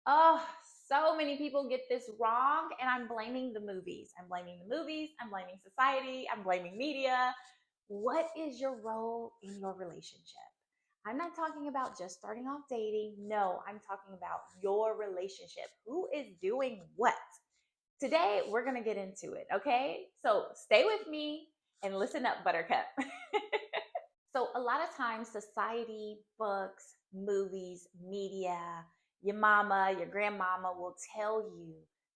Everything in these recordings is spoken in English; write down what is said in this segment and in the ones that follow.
Oh, so many people get this wrong, and I'm blaming the movies. I'm blaming the movies. I'm blaming society. I'm blaming media. What is your role in your relationship? I'm not talking about just starting off dating. No, I'm talking about your relationship. Who is doing what? Today, we're going to get into it, okay? So stay with me and listen up, Buttercup. So, a lot of times, society, books, movies, media, your mama, your grandmama will tell you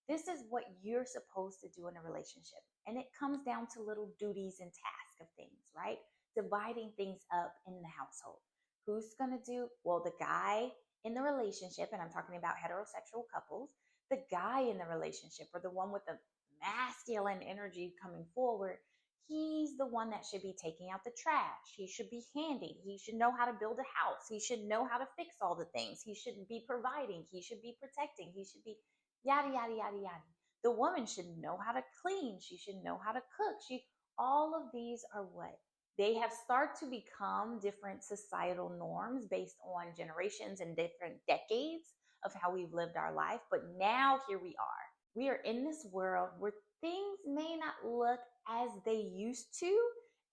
this is what you're supposed to do in a relationship. And it comes down to little duties and tasks of things, right? Dividing things up in the household. Who's going to do? Well, the guy in the relationship, and I'm talking about heterosexual couples, the guy in the relationship or the one with the masculine energy coming forward, he's the one that should be taking out the trash. He should be handy. He should know how to build a house. He should know how to fix all the things. He should be providing. He should be protecting. He should be yada, yada, yada, yada. The woman should know how to clean. She should know how to cook. All of these are what? They have started to become different societal norms based on generations and different decades of how we've lived our life. But now here we are. We are in this world where things may not look as they used to,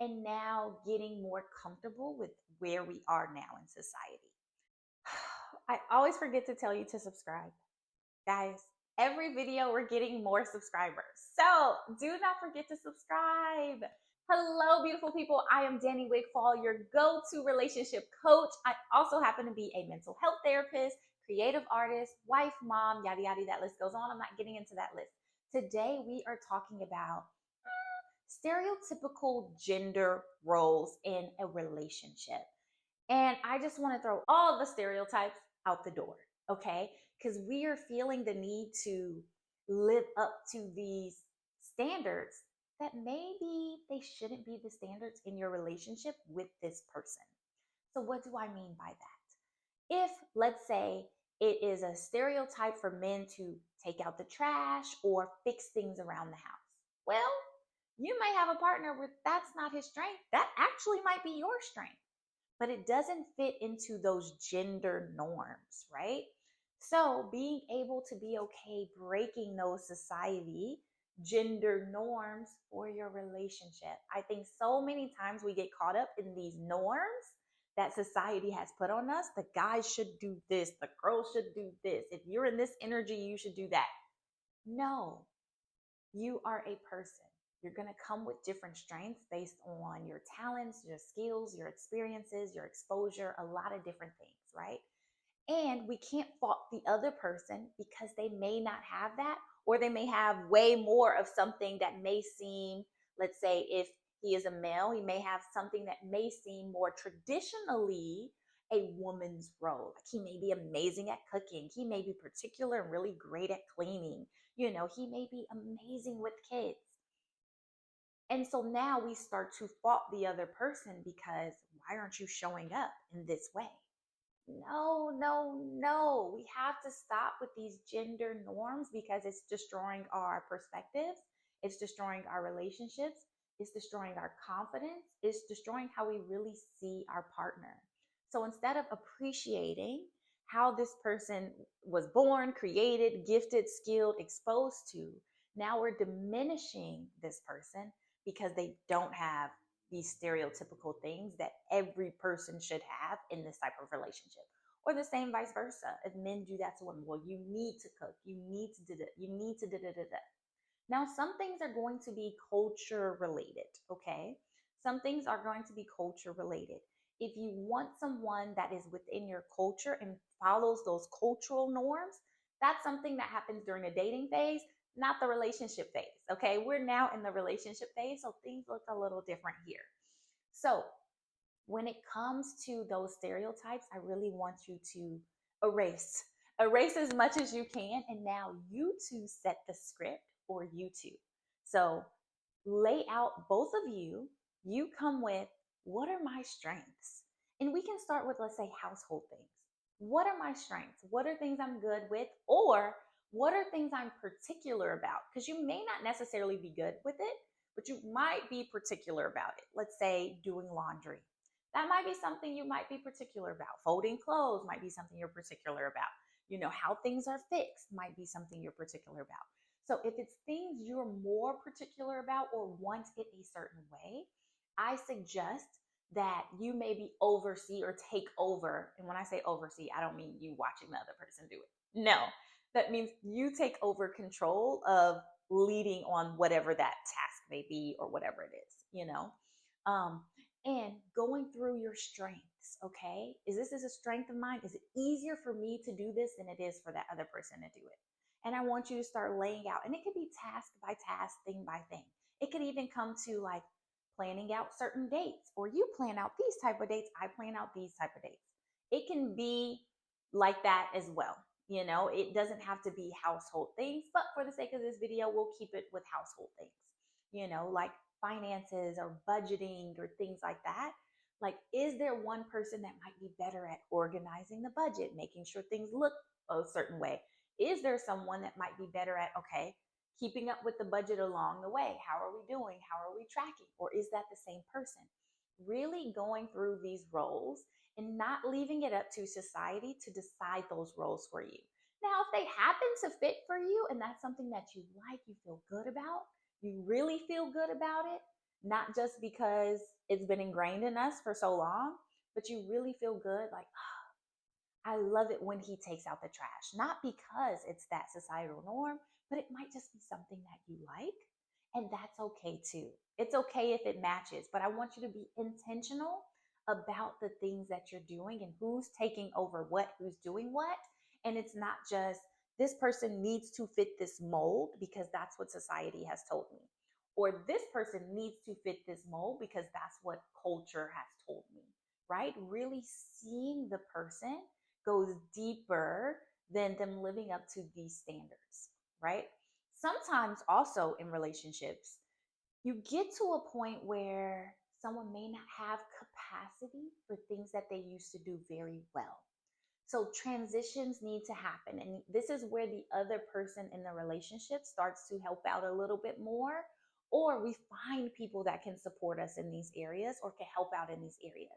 and now getting more comfortable with where we are now in society. I always forget to tell you to subscribe. Guys, every video we're getting more subscribers. So do not forget to subscribe. Hello, beautiful people. I am Dani Wigfall, your go-to relationship coach. I also happen to be a mental health therapist, creative artist, wife, mom, yada, yada, that list goes on. I'm not getting into that list. Today, we are talking about stereotypical gender roles in a relationship. And I just want to throw all the stereotypes out the door, okay? Because we are feeling the need to live up to these standards that maybe they shouldn't be the standards in your relationship with this person. So, what do I mean by that? If, let's say, it is a stereotype for men to take out the trash or fix things around the house, well, you may have a partner where that's not his strength. That actually might be your strength, but it doesn't fit into those gender norms, right? So being able to be okay breaking those society gender norms for your relationship. I think so many times we get caught up in these norms that society has put on us. The guy should do this, the girl should do this. If you're in this energy, you should do that. No, you are a person. You're going to come with different strengths based on your talents, your skills, your experiences, your exposure, a lot of different things, right? And we can't fault the other person because they may not have that, or they may have way more of something that may seem, let's say, if he is a male, he may have something that may seem more traditionally a woman's role. Like he may be amazing at cooking, he may be particular and really great at cleaning, he may be amazing with kids. And so now we start to fault the other person because why aren't you showing up in this way? No, no, no. We have to stop with these gender norms because it's destroying our perspectives. It's destroying our relationships. It's destroying our confidence. It's destroying how we really see our partner. So instead of appreciating how this person was born, created, gifted, skilled, exposed to, now we're diminishing this person because they don't have these stereotypical things that every person should have in this type of relationship. Or the same vice versa. If men do that to women, well, you need to cook, you need to do that, you need to da da da da. Now, some things are going to be culture related, okay? Some things are going to be culture related. If you want someone that is within your culture and follows those cultural norms, that's something that happens during the dating phase, not the relationship phase, okay? We're now in the relationship phase, so things look a little different here. So, when it comes to those stereotypes, I really want you to erase. Erase as much as you can. And now you two set the script for you two. So lay out both of you. You come with what are my strengths? And we can start with, let's say, household things. What are my strengths? What are things I'm good with? Or what are things I'm particular about? Because you may not necessarily be good with it, but you might be particular about it. Let's say doing laundry. That might be something you might be particular about. Folding clothes might be something you're particular about. How things are fixed might be something you're particular about. So if it's things you're more particular about or want it a certain way, I suggest that you maybe oversee or take over. And when I say oversee, I don't mean you watching the other person do it. No, that means you take over control of leading on whatever that task may be or whatever it is. Um, and going through your strengths. Okay, is a strength of mine? Is it easier for me to do this than it is for that other person to do it? And I want you to start laying out, and it could be task by task, thing by thing. It could even come to like planning out certain dates, or you plan out these type of dates, I plan out these type of dates. It can be like that as well. It doesn't have to be household things, but for the sake of this video, we'll keep it with household things, like finances or budgeting or things like that. Like, is there one person that might be better at organizing the budget, making sure things look a certain way? Is there someone that might be better at, okay, keeping up with the budget along the way? How are we doing? How are we tracking? Or is that the same person? Really going through these roles and not leaving it up to society to decide those roles for you. Now, if they happen to fit for you and that's something that you like, you feel good about, you really feel good about it, not just because it's been ingrained in us for so long, but you really feel good, like, I love it when he takes out the trash. Not because it's that societal norm, but it might just be something that you like. And that's okay too. It's okay if it matches, but I want you to be intentional about the things that you're doing and who's taking over what, who's doing what. And it's not just this person needs to fit this mold because that's what society has told me, or this person needs to fit this mold because that's what culture has told me, right? Really seeing the person goes deeper than them living up to these standards, right? Sometimes also in relationships, you get to a point where someone may not have capacity for things that they used to do very well. So transitions need to happen. And this is where the other person in the relationship starts to help out a little bit more, or we find people that can support us in these areas or can help out in these areas.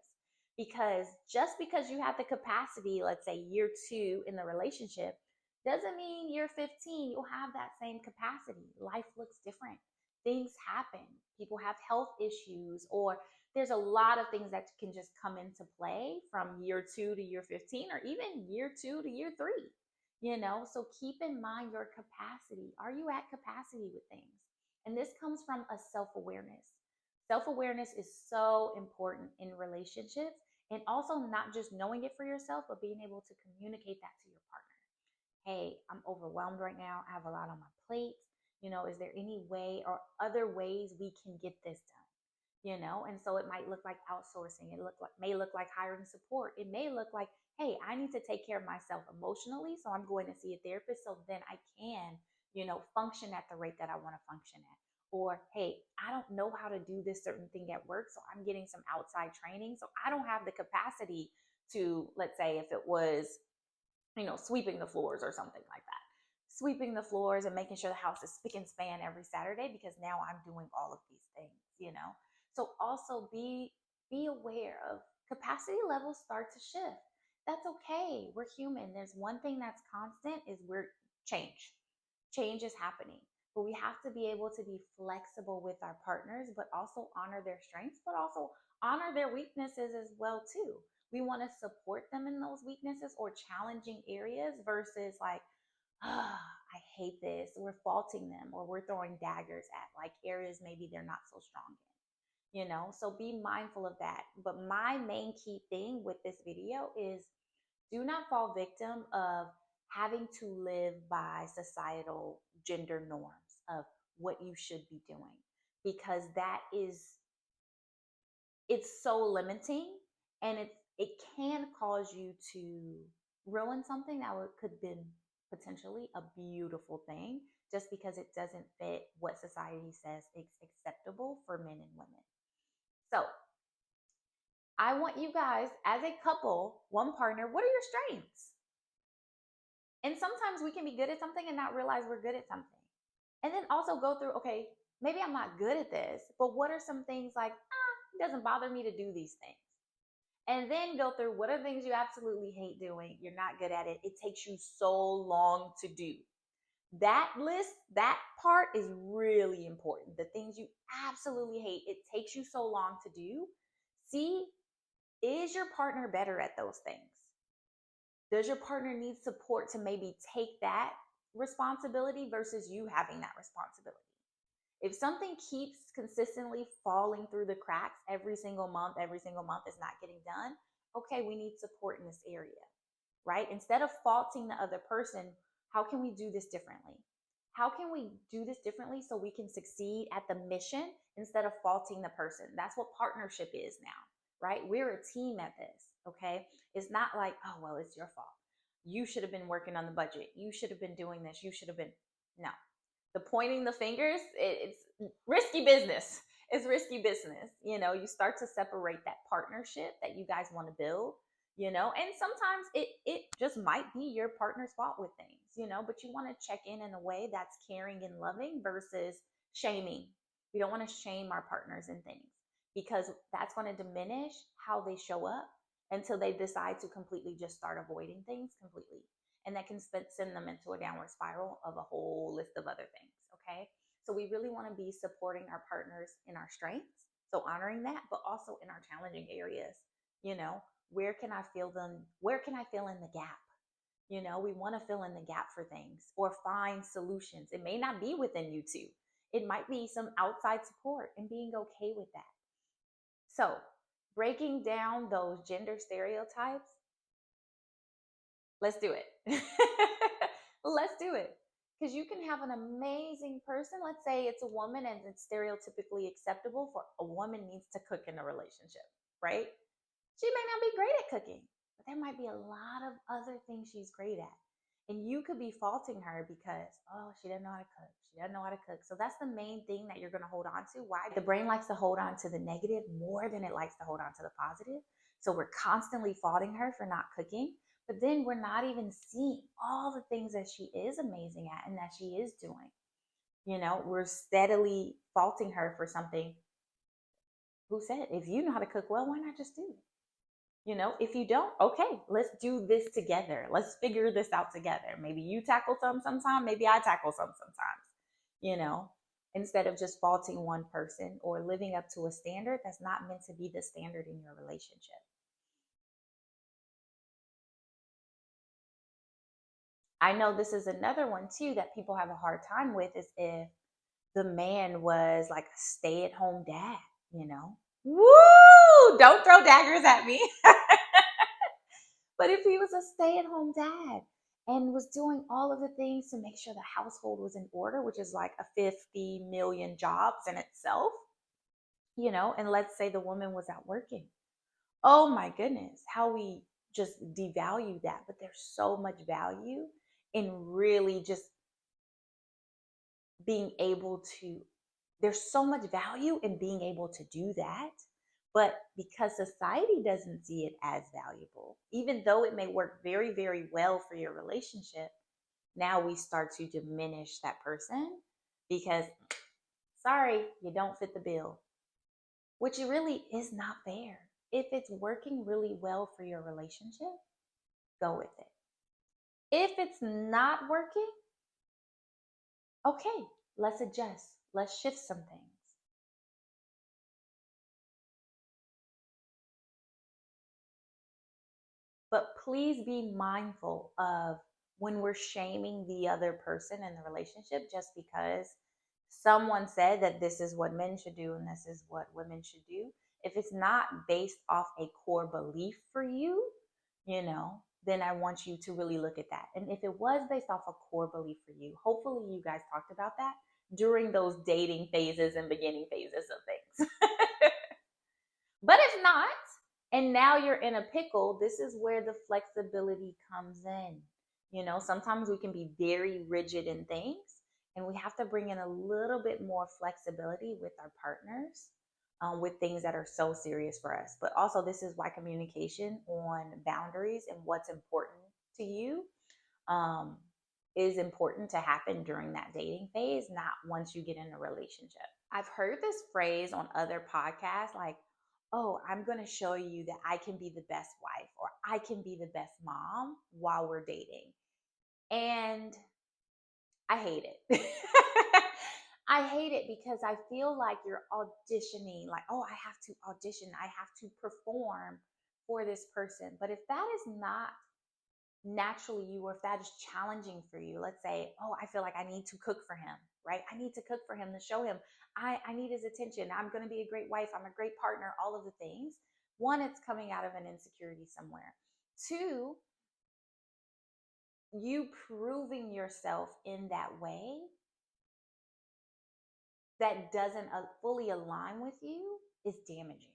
Because just because you have the capacity, let's say year 2 in the relationship, doesn't mean year 15 you'll have that same capacity. Life looks different. Things happen. People have health issues, or there's a lot of things that can just come into play from year 2 to year 15, or even year 2 to year 3. So keep in mind your capacity. Are you at capacity with things? And this comes from a self-awareness. Self-awareness is so important in relationships, and also not just knowing it for yourself, but being able to communicate that to your partner. Hey, I'm overwhelmed right now. I have a lot on my plate. Is there any way or other ways we can get this done? And so it might look like outsourcing. May look like hiring support. It may look like, hey, I need to take care of myself emotionally, so I'm going to see a therapist so then I can, function at the rate that I want to function at. Or, hey, I don't know how to do this certain thing at work, so I'm getting some outside training. So I don't have the capacity to, let's say, if it was, sweeping the floors or something like that. Sweeping the floors and making sure the house is spick and span every Saturday because now I'm doing all of these things. So also be aware of capacity levels start to shift. That's okay. We're human. There's one thing that's constant is we're change. Change is happening. But we have to be able to be flexible with our partners, but also honor their strengths, but also honor their weaknesses as well too. We want to support them in those weaknesses or challenging areas versus like, I hate this. We're faulting them or we're throwing daggers at like areas maybe they're not so strong in. So be mindful of that. But my main key thing with this video is do not fall victim of having to live by societal gender norms of what you should be doing, because it's so limiting, and it can cause you to ruin something that could have been potentially a beautiful thing just because it doesn't fit what society says is acceptable for men and women. So I want you guys, as a couple, one partner, what are your strengths? And sometimes we can be good at something and not realize we're good at something. And then also go through, okay, maybe I'm not good at this, but what are some things like, it doesn't bother me to do these things. And then go through what are things you absolutely hate doing. You're not good at it. It takes you so long to do. That list, that part is really important. The things you absolutely hate, it takes you so long to do. See, is your partner better at those things? Does your partner need support to maybe take that responsibility versus you having that responsibility? If something keeps consistently falling through the cracks every single month is not getting done, okay, we need support in this area, right? Instead of faulting the other person, how can we do this differently? How can we do this differently so we can succeed at the mission instead of faulting the person? That's what partnership is now, right? We're a team at this, okay? It's not like, oh, well, it's your fault. You should have been working on the budget. You should have been doing this. You should have been. No, the pointing the fingers, it's risky business. It's risky business. You start to separate that partnership that you guys want to build, and sometimes it just might be your partner's fault with things, but you want to check in a way that's caring and loving versus shaming. We don't want to shame our partners in things because that's going to diminish how they show up until they decide to completely just start avoiding things completely, and that can send them into a downward spiral of a whole list of other things. Okay. So we really want to be supporting our partners in our strengths. So honoring that, but also in our challenging areas, you know, where can I feel them? Where can I fill in the gap? We want to fill in the gap for things or find solutions. It may not be within you two. It might be some outside support and being okay with that. So breaking down those gender stereotypes, let's do it. Let's do it. Because you can have an amazing person. Let's say it's a woman and it's stereotypically acceptable for a woman needs to cook in a relationship, right? She may not be great at cooking, but there might be a lot of other things she's great at. And you could be faulting her because, oh, she doesn't know how to cook. She doesn't know how to cook. So that's the main thing that you're going to hold on to. Why? The brain likes to hold on to the negative more than it likes to hold on to the positive. So we're constantly faulting her for not cooking, but then we're not even seeing all the things that she is amazing at and that she is doing. We're steadily faulting her for something. Who said, if you know how to cook well, why not just do it? If you don't, okay, let's do this together. Let's figure this out together. Maybe you tackle some sometime, maybe I tackle some sometimes, instead of just faulting one person or living up to a standard that's not meant to be the standard in your relationship. I know this is another one too that people have a hard time with is if the man was like a stay-at-home dad, Woo! Don't throw daggers at me. But if he was a stay-at-home dad and was doing all of the things to make sure the household was in order, which is like a 50 million jobs in itself, and let's say the woman was out working. Oh my goodness, how we just devalue that. But there's so much value in really just being able to, there's so much value in being able to do that. But because society doesn't see it as valuable, even though it may work very, very well for your relationship, now we start to diminish that person because, sorry, you don't fit the bill, which really is not fair. If it's working really well for your relationship, go with it. If it's not working, okay, let's adjust. Let's shift some things. But please be mindful of when we're shaming the other person in the relationship just because someone said that this is what men should do and this is what women should do. If it's not based off a core belief for you, then I want you to really look at that. And if it was based off a core belief for you, hopefully you guys talked about that during those dating phases and beginning phases of things. But if not, and now you're in a pickle, this is where the flexibility comes in. Sometimes we can be very rigid in things, and we have to bring in a little bit more flexibility with our partners with things that are so serious for us. But also, this is why communication on boundaries and what's important to you is important to happen during that dating phase, not once you get in a relationship. I've heard this phrase on other podcasts like, oh, I'm going to show you that I can be the best wife or I can be the best mom while we're dating. And I hate it. I hate it because I feel like you're auditioning, like, oh, I have to audition, I have to perform for this person. But if that is not naturally you, or if that is challenging for you, let's say, oh, I feel like I need to cook for him, right? I need to cook for him to show him I need his attention. I'm going to be a great wife. I'm a great partner, all of the things. One, it's coming out of an insecurity somewhere. Two, you proving yourself in that way that doesn't fully align with you is damaging.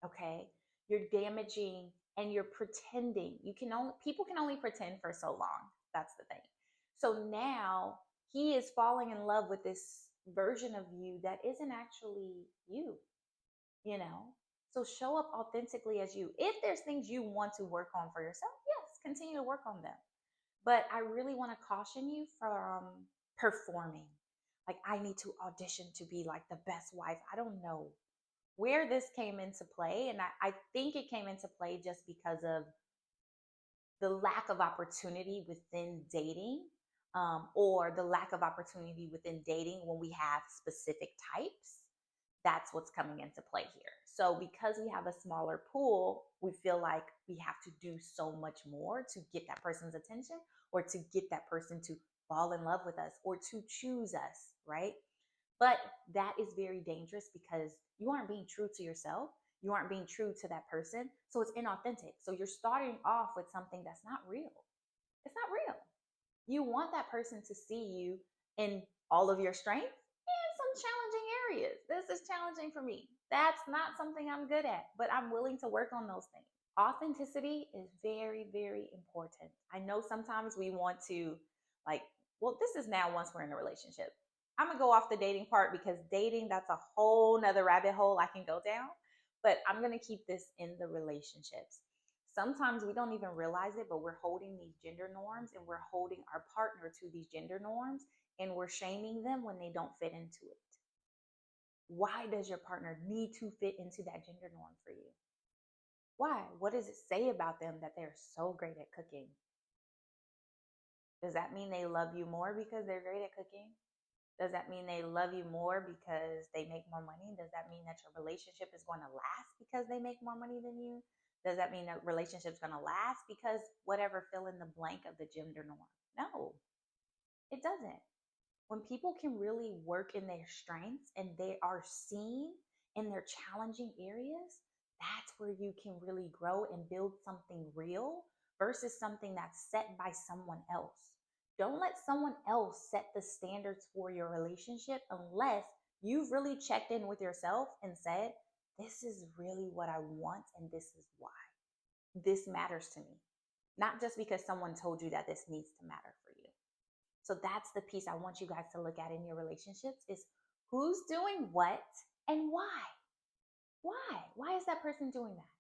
Okay, you're damaging and you're pretending. You can only People can only pretend for so long. That's the thing. So now he is falling in love with this version of you that isn't actually you, you know. So show up authentically as you. If there's things you want to work on for yourself, yes, continue to work on them. But I really want to caution you from performing. Like, I need to audition to be like the best wife. I don't know where this came into play. And I think it came into play just because of the lack of opportunity within dating, or the lack of opportunity within dating when we have specific types. That's what's coming into play here. So, because we have a smaller pool, we feel like we have to do so much more to get that person's attention or to get that person to fall in love with us or to choose us, right? But that is very dangerous because you aren't being true to yourself. You aren't being true to that person. So it's inauthentic. So you're starting off with something that's not real. It's not real. You want that person to see you in all of your strengths and some challenging areas. This is challenging for me. That's not something I'm good at, but I'm willing to work on those things. Authenticity is very, very important. I know sometimes we want to, like, well, this is now once we're in a relationship. I'm gonna go off the dating part because dating, that's a whole nother rabbit hole I can go down. But I'm gonna keep this in the relationships. Sometimes we don't even realize it, but we're holding these gender norms and we're holding our partner to these gender norms and we're shaming them when they don't fit into it. Why does your partner need to fit into that gender norm for you? Why? What does it say about them that they're so great at cooking? Does that mean they love you more because they're great at cooking? Does that mean they love you more because they make more money? Does that mean that your relationship is going to last because they make more money than you? Does that mean that relationship's going to last because whatever, fill in the blank of the gender norm? No, it doesn't. When people can really work in their strengths and they are seen in their challenging areas, that's where you can really grow and build something real versus something that's set by someone else. Don't let someone else set the standards for your relationship unless you've really checked in with yourself and said, this is really what I want and this is why. This matters to me. Not just because someone told you that this needs to matter for you. So that's the piece I want you guys to look at in your relationships is who's doing what and why. Why is that person doing that?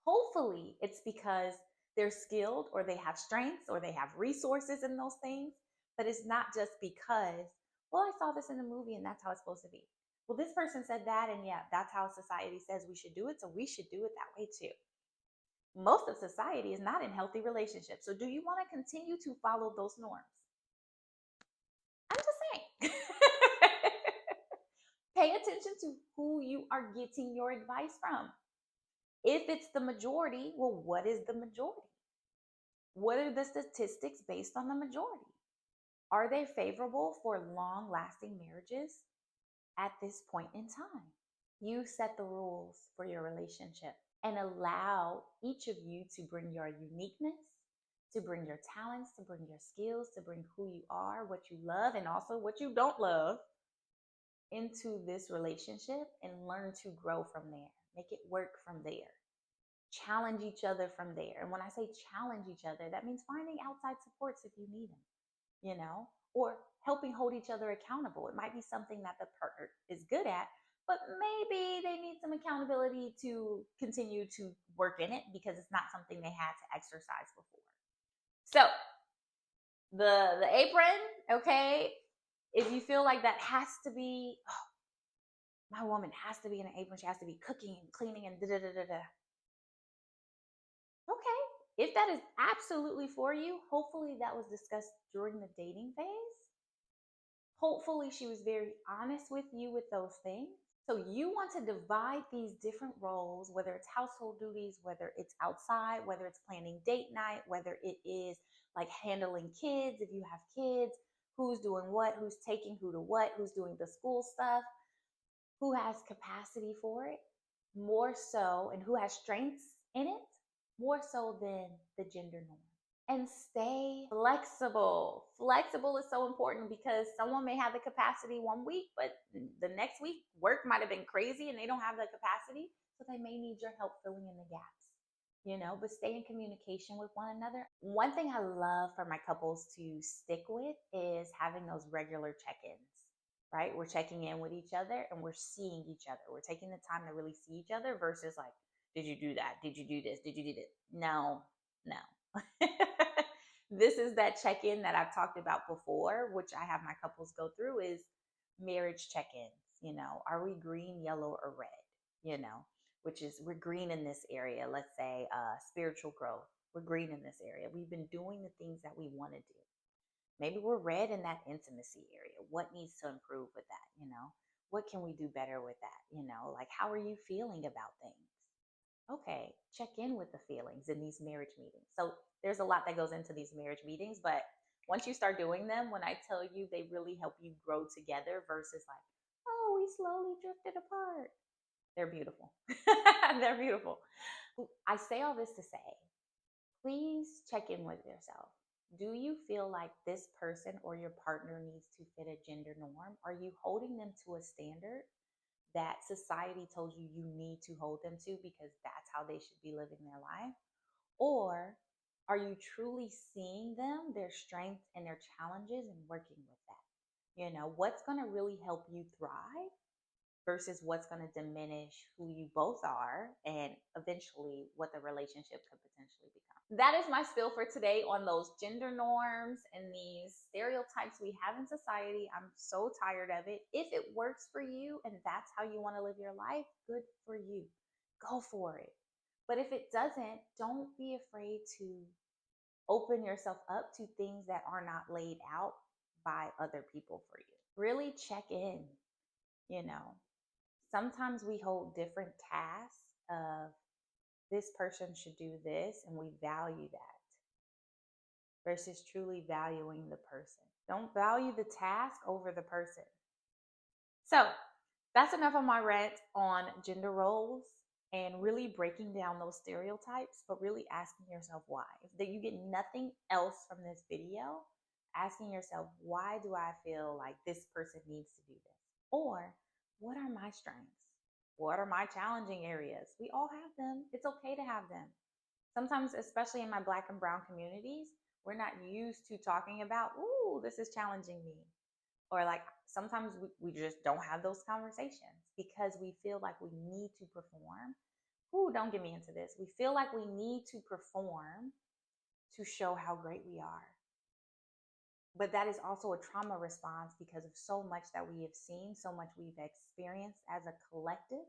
Hopefully it's because they're skilled or they have strengths or they have resources in those things, but it's not just because, well, I saw this in a movie and that's how it's supposed to be. Well, this person said that, and yeah, that's how society says we should do it, so we should do it that way too. Most of society is not in healthy relationships. So do you want to continue to follow those norms? I'm just saying. Pay attention to who you are getting your advice from. If it's the majority, well, what is the majority? What are the statistics based on the majority? Are they favorable for long lasting marriages at this point in time? You set the rules for your relationship and allow each of you to bring your uniqueness, to bring your talents, to bring your skills, to bring who you are, what you love, and also what you don't love into this relationship and learn to grow from there. Make it work from there. Challenge each other from there. And when I say challenge each other, that means finding outside supports if you need them, or helping hold each other accountable. It might be something that the partner is good at, but maybe they need some accountability to continue to work in it because it's not something they had to exercise before. So the apron, okay, if you feel like that has to be, My woman has to be in an apron. She has to be cooking and cleaning and da da da da da. Okay. If that is absolutely for you, hopefully that was discussed during the dating phase. Hopefully she was very honest with you with those things. So you want to divide these different roles, whether it's household duties, whether it's outside, whether it's planning date night, whether it is like handling kids, if you have kids, who's doing what, who's taking who to what, who's doing the school stuff, who has capacity for it, more so, and who has strengths in it, more so than the gender norm. And stay flexible. Flexible is so important because someone may have the capacity one week, but the next week work might have been crazy and they don't have the capacity. So they may need your help filling in the gaps, but stay in communication with one another. One thing I love for my couples to stick with is having those regular check ins, right? We're checking in with each other and we're seeing each other. We're taking the time to really see each other versus like, did you do that? Did you do this? Did you do this? No, no. This is that check in that I've talked about before, which I have my couples go through is marriage check ins. Are we green, yellow, or red? Which is we're green in this area. Let's say spiritual growth. We're green in this area. We've been doing the things that we want to do. Maybe we're red in that intimacy area. What needs to improve with that? What can we do better with that? Like how are you feeling about things? Okay, check in with the feelings in these marriage meetings. So there's a lot that goes into these marriage meetings, but once you start doing them, when I tell you they really help you grow together versus like, oh, we slowly drifted apart. They're beautiful. They're beautiful. I say all this to say, please check in with yourself. Do you feel like this person or your partner needs to fit a gender norm? Are you holding them to a standard that society told you you need to hold them to because that's how they should be living their life? Or are you truly seeing them, their strengths and their challenges and working with that? What's going to really help you thrive versus what's going to diminish who you both are and eventually what the relationship could potentially become. That is my spiel for today on those gender norms and these stereotypes we have in society. I'm so tired of it. If it works for you and that's how you want to live your life, good for you. Go for it. But if it doesn't, don't be afraid to open yourself up to things that are not laid out by other people for you. Really check in, you know. Sometimes we hold different tasks of this person should do this and we value that versus truly valuing the person. Don't value the task over the person. So that's enough of my rant on gender roles and really breaking down those stereotypes, but really asking yourself why. If you get nothing else from this video, asking yourself, why do I feel like this person needs to do this? Or what are my strengths? What are my challenging areas? We all have them. It's okay to have them. Sometimes, especially in my Black and Brown communities, we're not used to talking about, ooh, this is challenging me. Or like sometimes we just don't have those conversations because we feel like we need to perform. Ooh, don't get me into this. We feel like we need to perform to show how great we are. But that is also a trauma response because of so much that we have seen, so much we've experienced as a collective,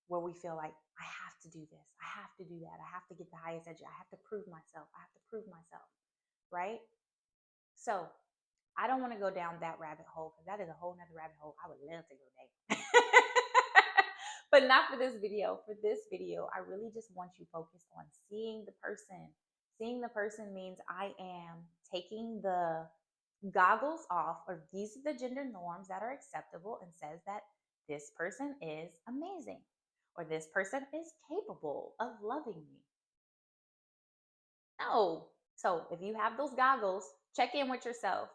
where we feel like, I have to do this, I have to do that, I have to get the highest edge, I have to prove myself, I have to prove myself, right? So I don't want to go down that rabbit hole because that is a whole nother rabbit hole I would love to go down. But not for this video. For this video, I really just want you focused on seeing the person. Seeing the person means I am taking the goggles off of these are the gender norms that are acceptable and says that this person is amazing or this person is capable of loving me. No. So if you have those goggles, check in with yourself,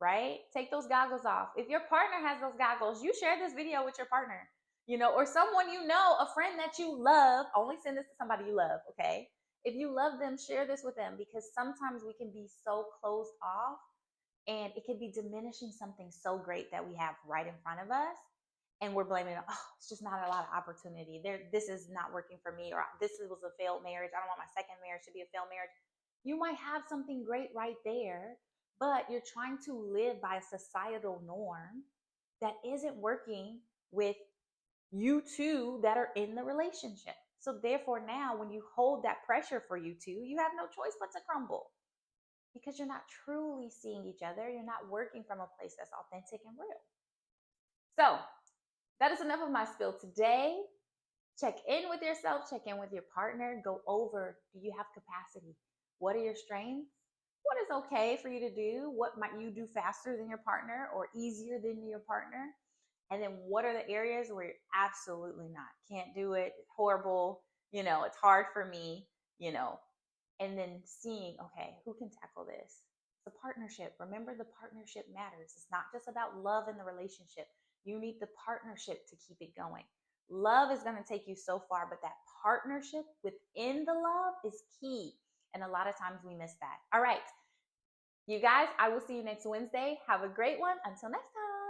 right? Take those goggles off. If your partner has those goggles, you share this video with your partner, or someone a friend that you love. Only send this to somebody you love, okay? If you love them, share this with them because sometimes we can be so closed off and it could be diminishing something so great that we have right in front of us. And we're blaming, it's just not a lot of opportunity. This is not working for me, or this was a failed marriage. I don't want my second marriage to be a failed marriage. You might have something great right there, but you're trying to live by a societal norm that isn't working with you two that are in the relationship. So therefore now when you hold that pressure for you two, you have no choice but to crumble because you're not truly seeing each other. You're not working from a place that's authentic and real. So that is enough of my spill today. Check in with yourself, check in with your partner, go over, do you have capacity? What are your strengths? What is okay for you to do? What might you do faster than your partner or easier than your partner? And then what are the areas where you're absolutely not, can't do it, it's horrible, it's hard for me, and then seeing, okay, who can tackle this? The partnership. Remember, the partnership matters. It's not just about love in the relationship. You need the partnership to keep it going. Love is going to take you so far, but that partnership within the love is key. And a lot of times we miss that. All right, you guys, I will see you next Wednesday. Have a great one. Until next time.